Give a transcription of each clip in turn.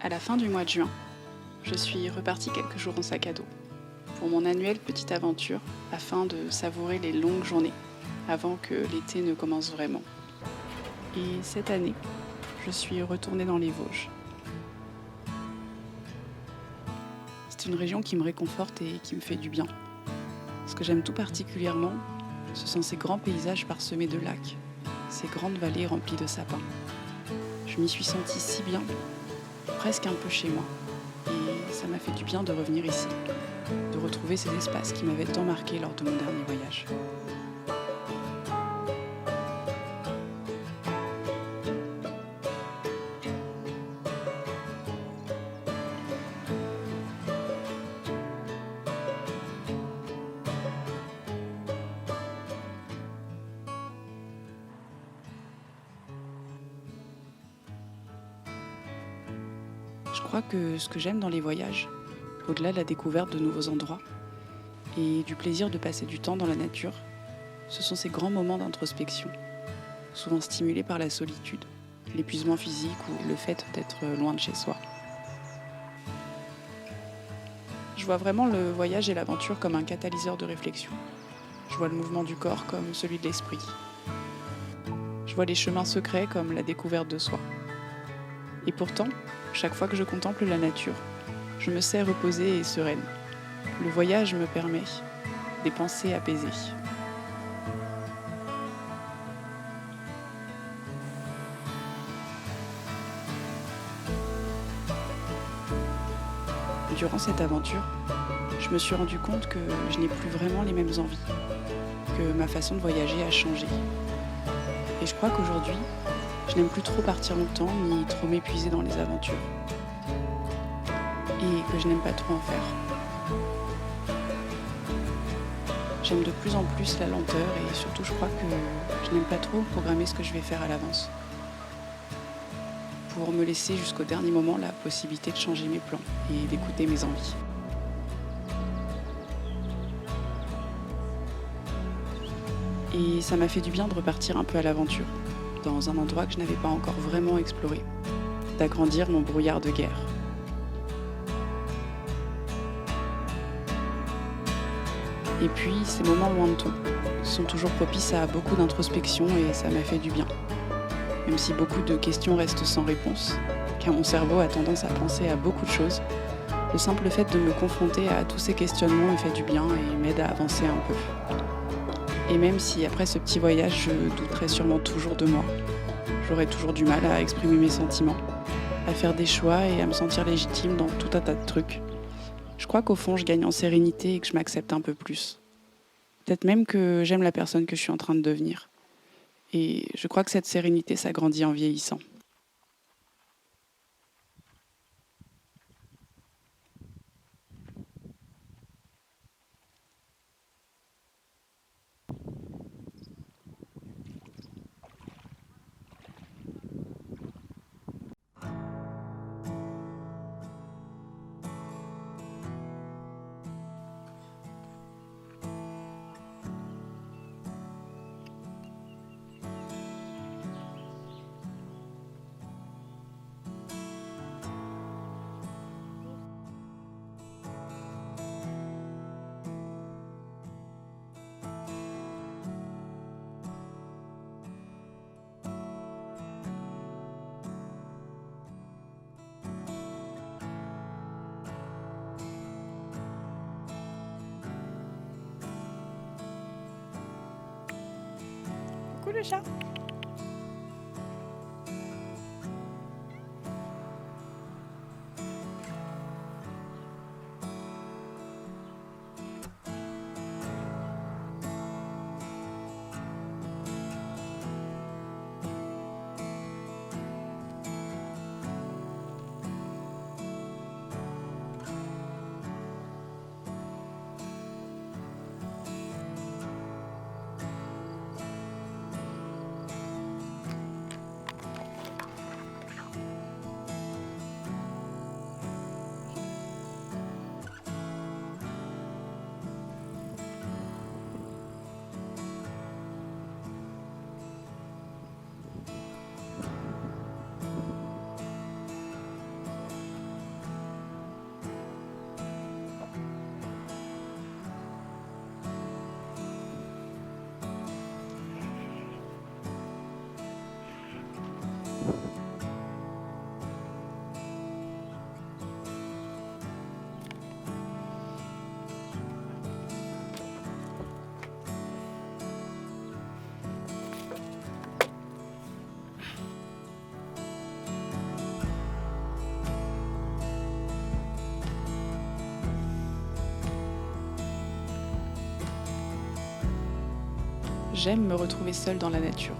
À la fin du mois de juin, je suis repartie quelques jours en sac à dos pour mon annuelle petite aventure afin de savourer les longues journées avant que l'été ne commence vraiment. Et cette année, je suis retournée dans les Vosges. C'est une région qui me réconforte et qui me fait du bien. Ce que j'aime tout particulièrement, ce sont ces grands paysages parsemés de lacs, ces grandes vallées remplies de sapins. Je m'y suis sentie si bien, presque un peu chez moi. Et ça m'a fait du bien de revenir ici, de retrouver ces espaces qui m'avaient tant marqué lors de mon dernier voyage. Je crois que ce que j'aime dans les voyages, au-delà de la découverte de nouveaux endroits et du plaisir de passer du temps dans la nature, ce sont ces grands moments d'introspection, souvent stimulés par la solitude, l'épuisement physique ou le fait d'être loin de chez soi. Je vois vraiment le voyage et l'aventure comme un catalyseur de réflexion. Je vois le mouvement du corps comme celui de l'esprit. Je vois les chemins secrets comme la découverte de soi. Et pourtant, chaque fois que je contemple la nature, je me sais reposée et sereine. Le voyage me permet des pensées apaisées. Durant cette aventure, je me suis rendu compte que je n'ai plus vraiment les mêmes envies, que ma façon de voyager a changé. Et je crois qu'aujourd'hui, je n'aime plus trop partir longtemps ni trop m'épuiser dans les aventures. Et que je n'aime pas trop en faire. J'aime de plus en plus la lenteur et surtout je crois que je n'aime pas trop programmer ce que je vais faire à l'avance. Pour me laisser jusqu'au dernier moment la possibilité de changer mes plans et d'écouter mes envies. Et ça m'a fait du bien de repartir un peu à l'aventure, dans un endroit que je n'avais pas encore vraiment exploré, d'agrandir mon brouillard de guerre. Et puis, ces moments loin de tout sont toujours propices à beaucoup d'introspection et ça m'a fait du bien. Même si beaucoup de questions restent sans réponse, car mon cerveau a tendance à penser à beaucoup de choses, le simple fait de me confronter à tous ces questionnements me fait du bien et m'aide à avancer un peu. Et même si après ce petit voyage, je douterai sûrement toujours de moi, j'aurai toujours du mal à exprimer mes sentiments, à faire des choix et à me sentir légitime dans tout un tas de trucs. Je crois qu'au fond, je gagne en sérénité et que je m'accepte un peu plus. Peut-être même que j'aime la personne que je suis en train de devenir. Et je crois que cette sérénité s'agrandit en vieillissant. Coucou le chat! J'aime me retrouver seule dans la nature.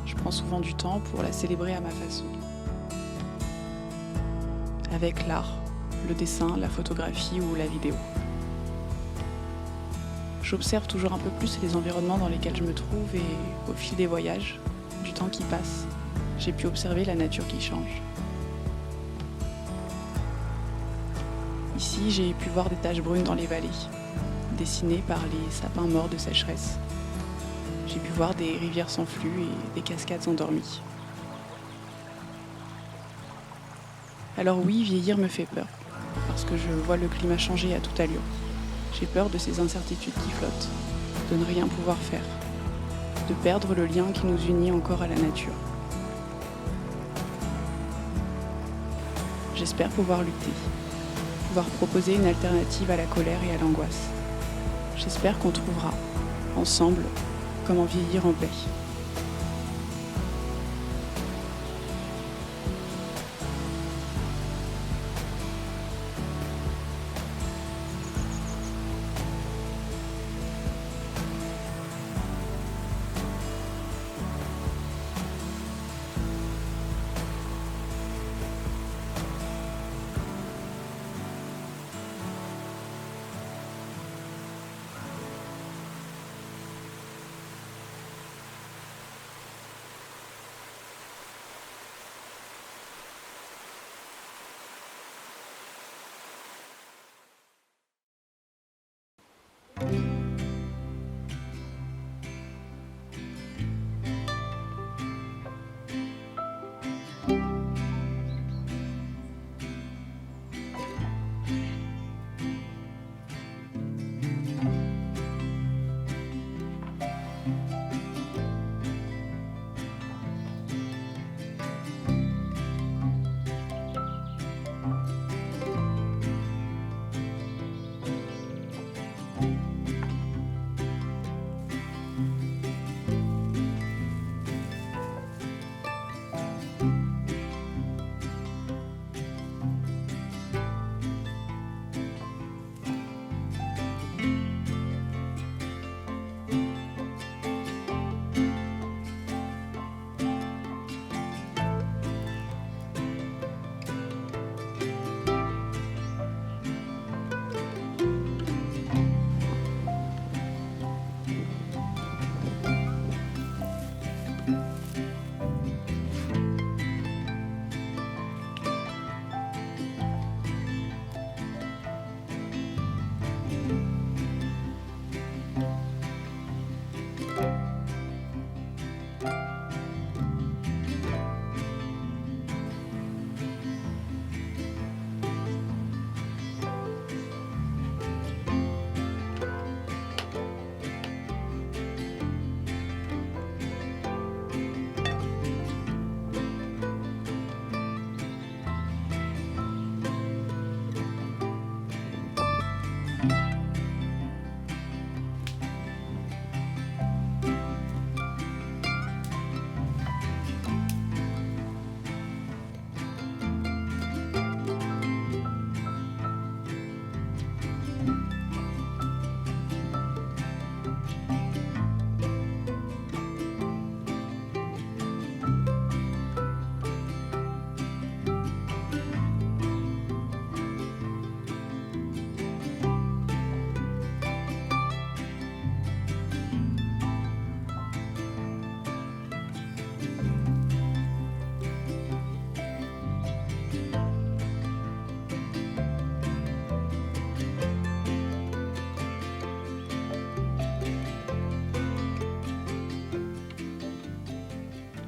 Je prends souvent du temps pour la célébrer à ma façon. Avec l'art, le dessin, la photographie ou la vidéo. J'observe toujours un peu plus les environnements dans lesquels je me trouve et au fil des voyages, du temps qui passe, j'ai pu observer la nature qui change. Ici, j'ai pu voir des taches brunes dans les vallées, dessinées par les sapins morts de sécheresse. J'ai pu voir des rivières sans flux et des cascades endormies. Alors oui, vieillir me fait peur, parce que je vois le climat changer à toute allure. J'ai peur de ces incertitudes qui flottent, de ne rien pouvoir faire, de perdre le lien qui nous unit encore à la nature. J'espère pouvoir lutter, pouvoir proposer une alternative à la colère et à l'angoisse. J'espère qu'on trouvera, ensemble, comment vieillir en paix.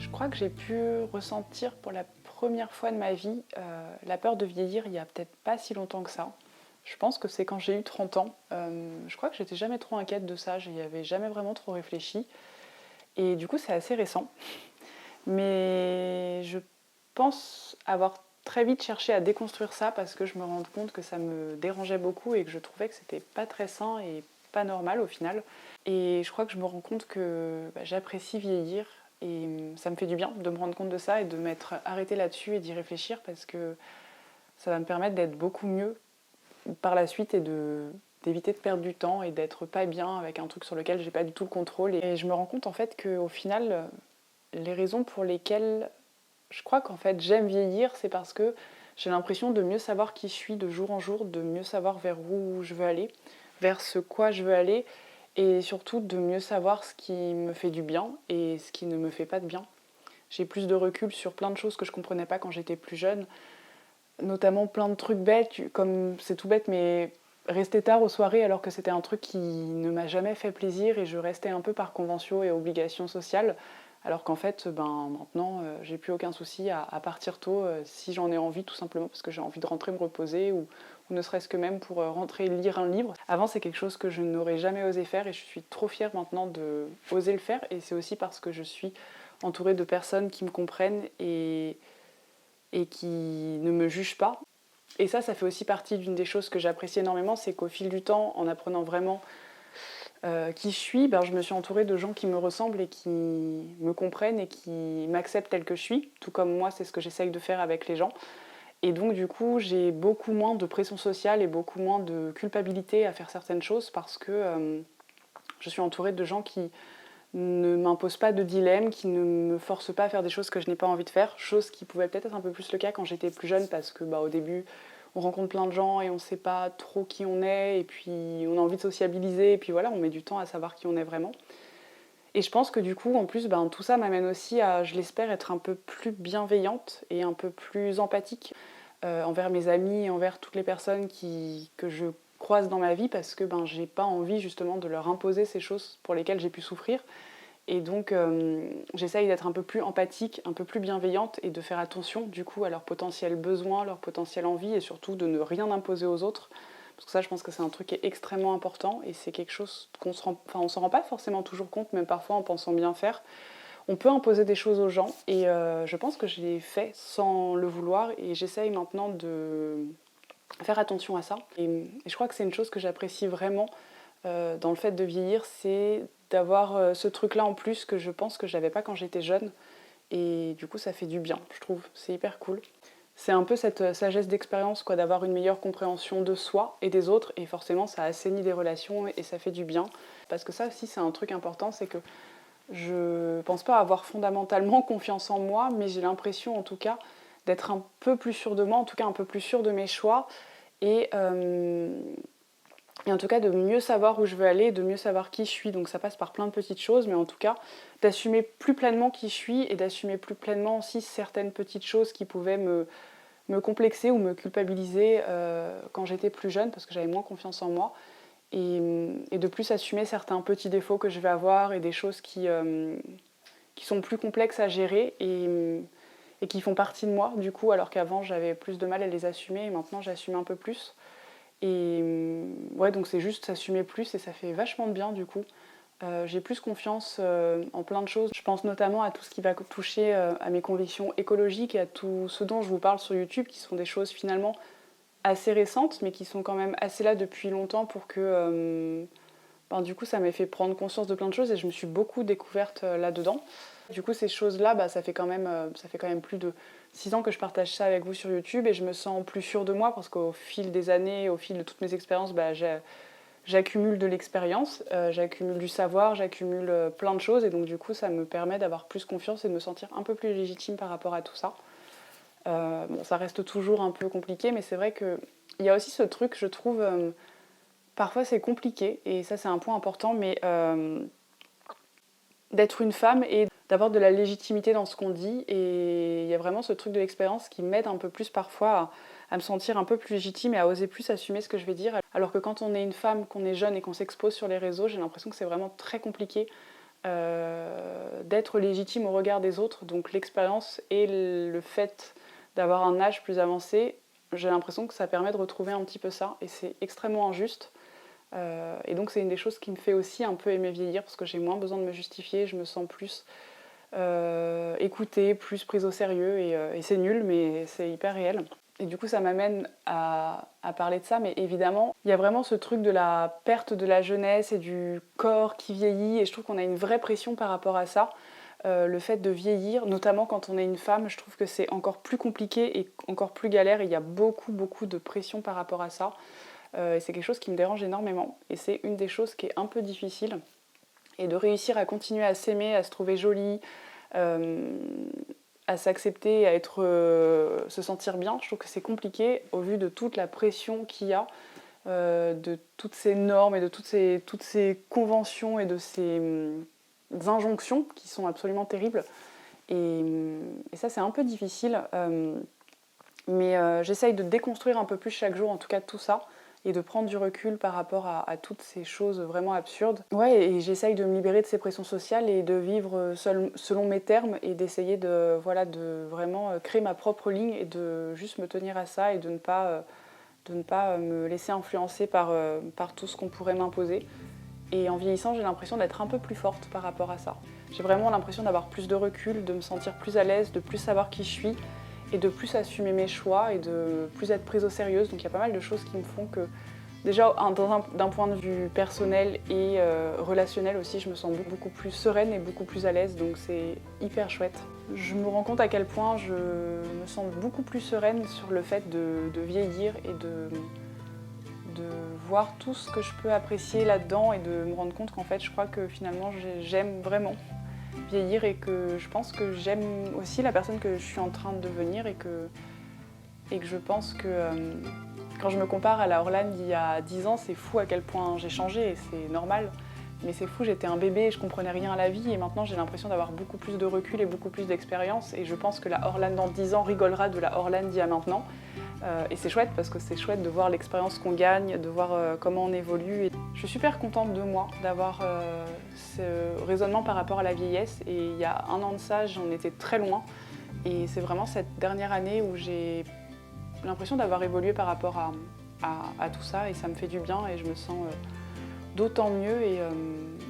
Je crois que j'ai pu ressentir pour la première fois de ma vie la peur de vieillir il n'y a peut-être pas si longtemps que ça. Je pense que c'est quand j'ai eu 30 ans. Je crois que j'étais jamais trop inquiète de ça, j'y avais jamais vraiment trop réfléchi. Et du coup, c'est assez récent. Mais je pense avoir très vite cherché à déconstruire ça parce que je me rends compte que ça me dérangeait beaucoup et que je trouvais que c'était pas très sain et pas normal au final. Et je crois que je me rends compte que j'apprécie vieillir et ça me fait du bien de me rendre compte de ça et de m'être arrêtée là-dessus et d'y réfléchir parce que ça va me permettre d'être beaucoup mieux par la suite et de d'éviter de perdre du temps et d'être pas bien avec un truc sur lequel j'ai pas du tout le contrôle. Et je me rends compte en fait qu'au final, les raisons pour lesquelles je crois qu'en fait j'aime vieillir, c'est parce que j'ai l'impression de mieux savoir qui je suis de jour en jour, de mieux savoir vers où je veux aller, vers ce quoi je veux aller, et surtout de mieux savoir ce qui me fait du bien et ce qui ne me fait pas de bien. J'ai plus de recul sur plein de choses que je comprenais pas quand j'étais plus jeune, notamment plein de trucs bêtes, comme c'est tout bête, mais rester tard aux soirées alors que c'était un truc qui ne m'a jamais fait plaisir et je restais un peu par convention et obligation sociale, alors qu'en fait, maintenant, j'ai plus aucun souci à partir tôt si j'en ai envie, tout simplement parce que j'ai envie de rentrer me reposer ou ne serait-ce que même pour rentrer lire un livre. Avant, c'est quelque chose que je n'aurais jamais osé faire et je suis trop fière maintenant de oser le faire, et c'est aussi parce que je suis entourée de personnes qui me comprennent et qui ne me jugent pas. Et ça fait aussi partie d'une des choses que j'apprécie énormément, c'est qu'au fil du temps, en apprenant vraiment qui je suis, je me suis entourée de gens qui me ressemblent et qui me comprennent et qui m'acceptent telle que je suis, tout comme moi, c'est ce que j'essaye de faire avec les gens. Et donc du coup, j'ai beaucoup moins de pression sociale et beaucoup moins de culpabilité à faire certaines choses parce que je suis entourée de gens qui ne m'imposent pas de dilemme, qui ne me forcent pas à faire des choses que je n'ai pas envie de faire, chose qui pouvait peut-être être un peu plus le cas quand j'étais plus jeune parce que au début on rencontre plein de gens et on ne sait pas trop qui on est et puis on a envie de sociabiliser et puis voilà, on met du temps à savoir qui on est vraiment. Et je pense que du coup, en plus, tout ça m'amène aussi à, je l'espère, être un peu plus bienveillante et un peu plus empathique envers mes amis et envers toutes les personnes que je croise dans ma vie parce que j'ai pas envie justement de leur imposer ces choses pour lesquelles j'ai pu souffrir. Et donc j'essaye d'être un peu plus empathique, un peu plus bienveillante et de faire attention du coup à leurs potentiels besoins, leurs potentielles envies et surtout de ne rien imposer aux autres. Parce que ça, je pense que c'est un truc qui est extrêmement important et c'est quelque chose on s'en rend pas forcément toujours compte, même parfois en pensant bien faire. On peut imposer des choses aux gens et je pense que je l'ai fait sans le vouloir et j'essaye maintenant de faire attention à ça. Et je crois que c'est une chose que j'apprécie vraiment dans le fait de vieillir, c'est d'avoir ce truc-là en plus que je pense que j'avais pas quand j'étais jeune. Et du coup, ça fait du bien, je trouve. C'est hyper cool. C'est un peu cette sagesse d'expérience, quoi, d'avoir une meilleure compréhension de soi et des autres. Et forcément, ça assainit les relations et ça fait du bien. Parce que ça aussi, c'est un truc important, c'est que je pense pas avoir fondamentalement confiance en moi, mais j'ai l'impression, en tout cas, d'être un peu plus sûre de moi, en tout cas un peu plus sûre de mes choix. Et, euh, et en tout cas de mieux savoir où je veux aller, de mieux savoir qui je suis. Donc ça passe par plein de petites choses, mais en tout cas d'assumer plus pleinement qui je suis et d'assumer plus pleinement aussi certaines petites choses qui pouvaient me complexer ou me culpabiliser quand j'étais plus jeune parce que j'avais moins confiance en moi. Et de plus assumer certains petits défauts que je vais avoir et des choses qui sont plus complexes à gérer et qui font partie de moi du coup, alors qu'avant j'avais plus de mal à les assumer et maintenant j'assume un peu plus. Et ouais, donc c'est juste s'assumer plus et ça fait vachement de bien du coup. J'ai plus confiance en plein de choses. Je pense notamment à tout ce qui va toucher à mes convictions écologiques et à tout ce dont je vous parle sur YouTube, qui sont des choses finalement assez récentes, mais qui sont quand même assez là depuis longtemps pour que du coup ça m'ait fait prendre conscience de plein de choses et je me suis beaucoup découverte là-dedans. Du coup ces choses-là, ça fait quand même plus de 6 ans que je partage ça avec vous sur YouTube et je me sens plus sûre de moi parce qu'au fil des années, au fil de toutes mes expériences, j'accumule de l'expérience, j'accumule du savoir, j'accumule plein de choses et donc du coup ça me permet d'avoir plus confiance et de me sentir un peu plus légitime par rapport à tout ça. Ça reste toujours un peu compliqué, mais c'est vrai qu'il y a aussi ce truc, je trouve, parfois c'est compliqué, et ça c'est un point important, mais d'être une femme et d'avoir de la légitimité dans ce qu'on dit, et il y a vraiment ce truc de l'expérience qui m'aide un peu plus parfois à me sentir un peu plus légitime et à oser plus assumer ce que je vais dire, alors que quand on est une femme, qu'on est jeune et qu'on s'expose sur les réseaux, j'ai l'impression que c'est vraiment très compliqué d'être légitime au regard des autres, donc l'expérience et le fait d'avoir un âge plus avancé, j'ai l'impression que ça permet de retrouver un petit peu ça, et c'est extrêmmement injuste. Et donc c'est une des choses qui me fait aussi un peu aimer vieillir, parce que j'ai moins besoin de me justifier, je me sens plus écoutée, plus prise au sérieux, et c'est nul, mais c'est hyper réel. Et du coup ça m'amène à parler de ça, mais évidemment, il y a vraiment ce truc de la perte de la jeunesse et du corps qui vieillit, et je trouve qu'on a une vraie pression par rapport à ça. Le fait de vieillir, notamment quand on est une femme, je trouve que c'est encore plus compliqué et encore plus galère, et il y a beaucoup de pression par rapport à ça. Et c'est quelque chose qui me dérange énormément. Et c'est une des choses qui est un peu difficile. Et de réussir à continuer à s'aimer, à se trouver jolie, à s'accepter, à se sentir bien, je trouve que c'est compliqué au vu de toute la pression qu'il y a, de toutes ces normes et de toutes ces conventions et de ces injonctions qui sont absolument terribles. Et ça, c'est un peu difficile. Mais j'essaye de déconstruire un peu plus chaque jour, en tout cas tout ça, et de prendre du recul par rapport à toutes ces choses vraiment absurdes. Ouais, et j'essaye de me libérer de ces pressions sociales et de vivre selon mes termes et d'essayer de vraiment créer ma propre ligne et de juste me tenir à ça et de ne pas me laisser influencer par tout ce qu'on pourrait m'imposer. Et en vieillissant, j'ai l'impression d'être un peu plus forte par rapport à ça. J'ai vraiment l'impression d'avoir plus de recul, de me sentir plus à l'aise, de plus savoir qui je suis, et de plus assumer mes choix et de plus être prise au sérieux. Donc il y a pas mal de choses qui me font que, déjà d'un point de vue personnel et relationnel aussi, je me sens beaucoup plus sereine et beaucoup plus à l'aise, donc c'est hyper chouette. Je me rends compte à quel point je me sens beaucoup plus sereine sur le fait de vieillir et de voir tout ce que je peux apprécier là-dedans et de me rendre compte qu'en fait je crois que finalement j'aime vraiment vieillir et que je pense que j'aime aussi la personne que je suis en train de devenir et que je pense que quand je me compare à la Orlane d'il y a 10 ans, c'est fou à quel point j'ai changé et c'est normal. Mais c'est fou, j'étais un bébé et je comprenais rien à la vie et maintenant j'ai l'impression d'avoir beaucoup plus de recul et beaucoup plus d'expérience et je pense que la Orlane dans 10 ans rigolera de la Orlane d'il y a maintenant. Et c'est chouette parce que c'est chouette de voir l'expérience qu'on gagne, de voir comment on évolue. Et je suis super contente de moi, d'avoir ce raisonnement par rapport à la vieillesse. Et il y a 1 an de ça, j'en étais très loin. Et c'est vraiment cette dernière année où j'ai l'impression d'avoir évolué par rapport à tout ça. Et ça me fait du bien et je me sens d'autant mieux. Et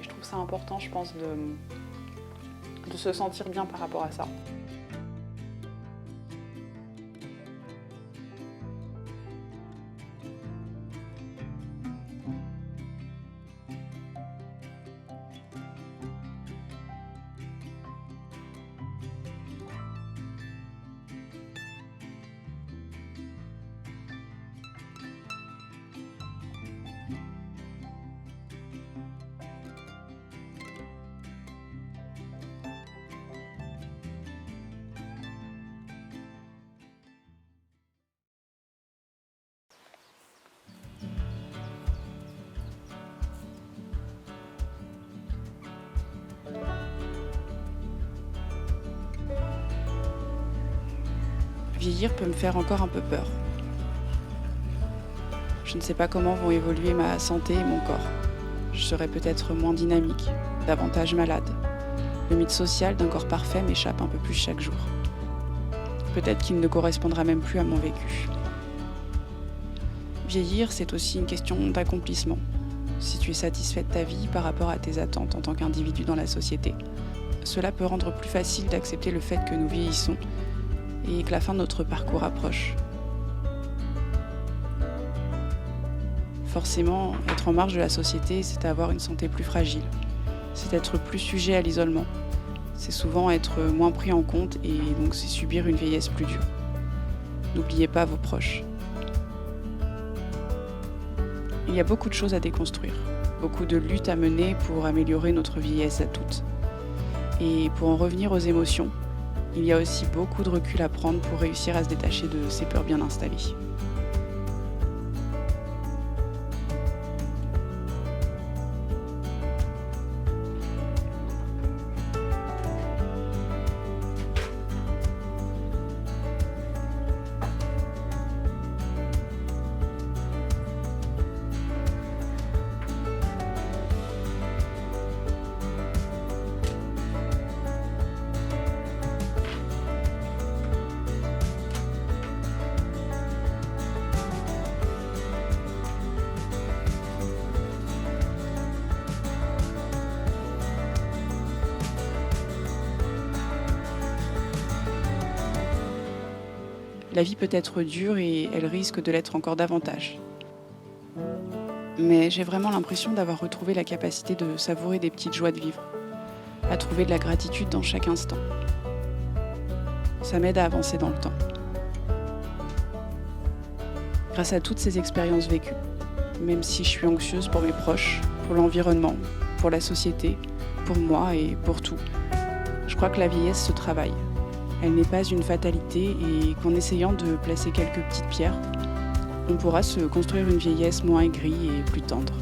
je trouve ça important, je pense, de se sentir bien par rapport à ça. Vieillir peut me faire encore un peu peur. Je ne sais pas comment vont évoluer ma santé et mon corps. Je serai peut-être moins dynamique, davantage malade. Le mythe social d'un corps parfait m'échappe un peu plus chaque jour. Peut-être qu'il ne correspondra même plus à mon vécu. Vieillir, c'est aussi une question d'accomplissement. Si tu es satisfait de ta vie par rapport à tes attentes en tant qu'individu dans la société, cela peut rendre plus facile d'accepter le fait que nous vieillissons et que la fin de notre parcours approche. Forcément, être en marge de la société, c'est avoir une santé plus fragile. C'est être plus sujet à l'isolement. C'est souvent être moins pris en compte et donc c'est subir une vieillesse plus dure. N'oubliez pas vos proches. Il y a beaucoup de choses à déconstruire, beaucoup de luttes à mener pour améliorer notre vieillesse à toutes. Et pour en revenir aux émotions, il y a aussi beaucoup de recul à prendre pour réussir à se détacher de ces peurs bien installées. La vie peut être dure et elle risque de l'être encore davantage. Mais j'ai vraiment l'impression d'avoir retrouvé la capacité de savourer des petites joies de vivre, à trouver de la gratitude dans chaque instant. Ça m'aide à avancer dans le temps. Grâce à toutes ces expériences vécues, même si je suis anxieuse pour mes proches, pour l'environnement, pour la société, pour moi et pour tout. Je crois que la vieillesse se travaille. Elle n'est pas une fatalité et qu'en essayant de placer quelques petites pierres, on pourra se construire une vieillesse moins aigrie et plus tendre.